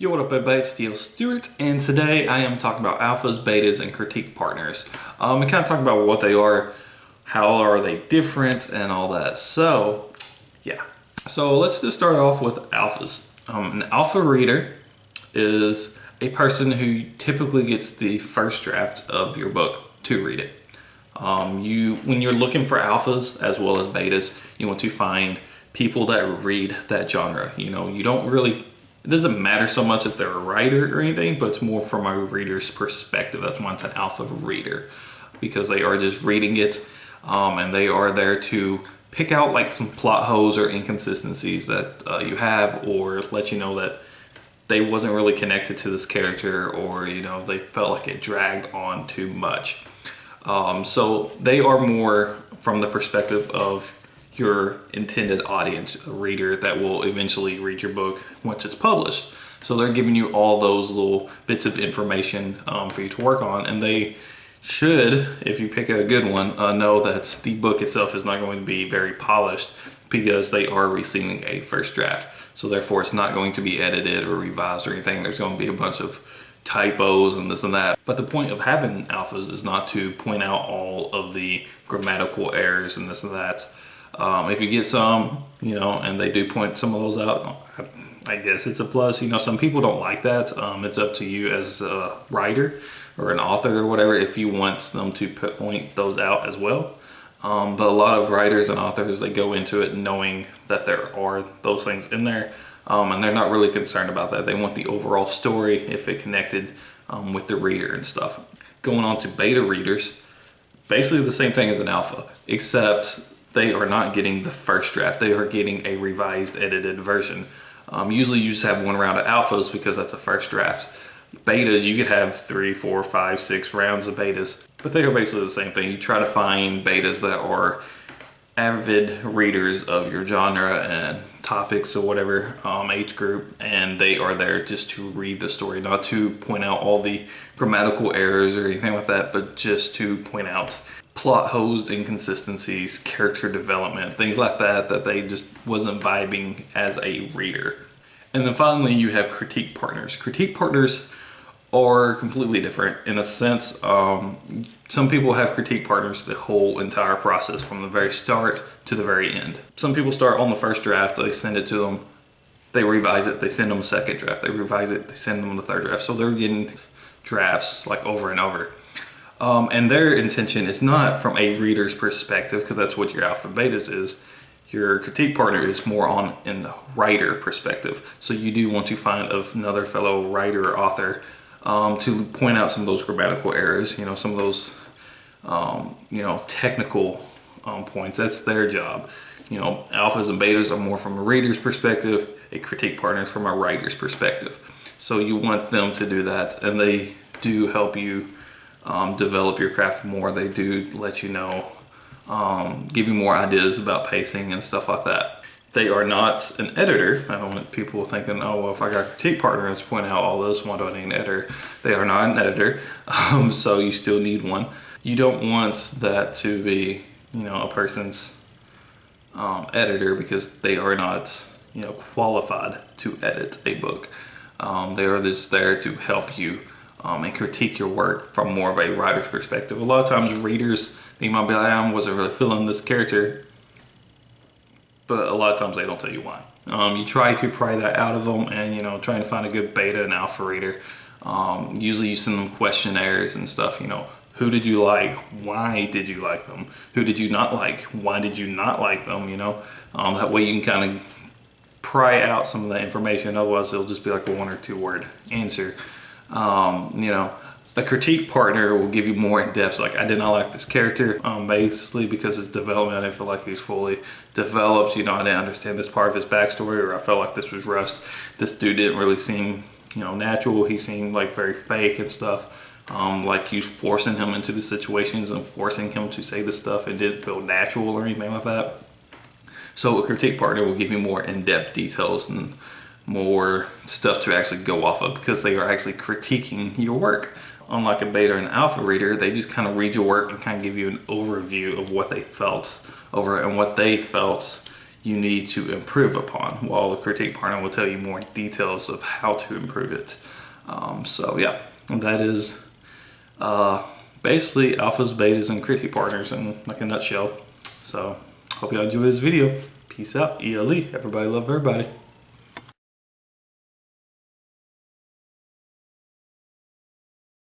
Yo, what up everybody, it's Steele Stewart, and today I am talking about alphas, betas, and critique partners. We kind of talk about what they are, how are they different, and all that. So, yeah. So let's just start off with alphas. An alpha reader is a person who typically gets the first draft of your book to read it. When you're looking for alphas as well as betas, you want to find people that read that genre. You don't really, it doesn't matter so much if they're a writer or anything, but it's more from a reader's perspective. That's why it's an alpha reader, because they are just reading it, and they are there to pick out like some plot holes or inconsistencies that you have, or let you know that they wasn't really connected to this character, or they felt like it dragged on too much. So they are more from the perspective of your intended audience, a reader that will eventually read your book once it's published. So they're giving you all those little bits of information for you to work on, and they should, if you pick a good one, know that the book itself is not going to be very polished, because they are receiving a first draft. So therefore it's not going to be edited or revised or anything. There's going to be a bunch of typos and this and that. But the point of having alphas is not to point out all of the grammatical errors and this and that. If you get some, and they do point some of those out, I guess it's a plus. Some people don't like that. It's up to you as a writer or an author or whatever if you want them to point those out as well. But a lot of writers and authors, they go into it knowing that there are those things in there, and they're not really concerned about that. They want the overall story, if it connected with the reader and stuff. Going on to beta readers, basically the same thing as an alpha, except they are not getting the first draft. They are getting a revised, edited version. Usually you just have one round of alphas because that's a first draft. Betas, you could have 3, 4, 5, 6 rounds of betas, but they are basically the same thing. You try to find betas that are avid readers of your genre and topics or whatever age group, and they are there just to read the story, not to point out all the grammatical errors or anything like that, but just to point out plot holes, inconsistencies, character development, things like that they just wasn't vibing as a reader. And then finally you have critique partners. Critique partners are completely different in a sense. Some people have critique partners the whole entire process from the very start to the very end. Some people start on the first draft, they send it to them, they revise it, they send them a second draft, they revise it, they send them the third draft. So they're getting drafts like over and over. And their intention is not from a reader's perspective, because that's what your alpha betas is. Your critique partner is more on in the writer perspective. So you do want to find another fellow writer or author to point out some of those grammatical errors, some of those, technical points. That's their job. Alphas and betas are more from a reader's perspective, a critique partner is from a writer's perspective. So you want them to do that, and they do help you develop your craft more. They do let you know, give you more ideas about pacing and stuff like that. They are not an editor. I don't want people thinking, oh, well, if I got a critique partner that's pointing out all this, why do I need an editor? They are not an editor, so you still need one. You don't want that to be, a person's editor, because they are not, qualified to edit a book. They are just there to help you and critique your work from more of a writer's perspective. A lot of times readers, they might be like, I wasn't really feeling this character, but a lot of times they don't tell you why. You try to pry that out of them, and trying to find a good beta and alpha reader. Usually you send them questionnaires and stuff. Who did you like? Why did you like them? Who did you not like? Why did you not like them? That way you can kind of pry out some of that information. Otherwise it'll just be like a 1 or 2 word answer. A critique partner will give you more in depth, like, I did not like this character, basically because his development, I didn't feel like he was fully developed. I didn't understand this part of his backstory, or I felt like this was rushed. This dude didn't really seem, natural. He seemed like very fake and stuff. Like you forcing him into the situations and forcing him to say this stuff. It didn't feel natural or anything like that. So a critique partner will give you more in-depth details and more stuff to actually go off of, because they are actually critiquing your work. Unlike a beta and alpha reader, they just kind of read your work and kind of give you an overview of what they felt over it and what they felt, you need to improve upon, while the critique partner will tell you more details of how to improve it. So yeah, that is basically alphas, betas, and critique partners in like a nutshell. So hope y'all enjoy this video. Peace out, ELE. Everybody love everybody.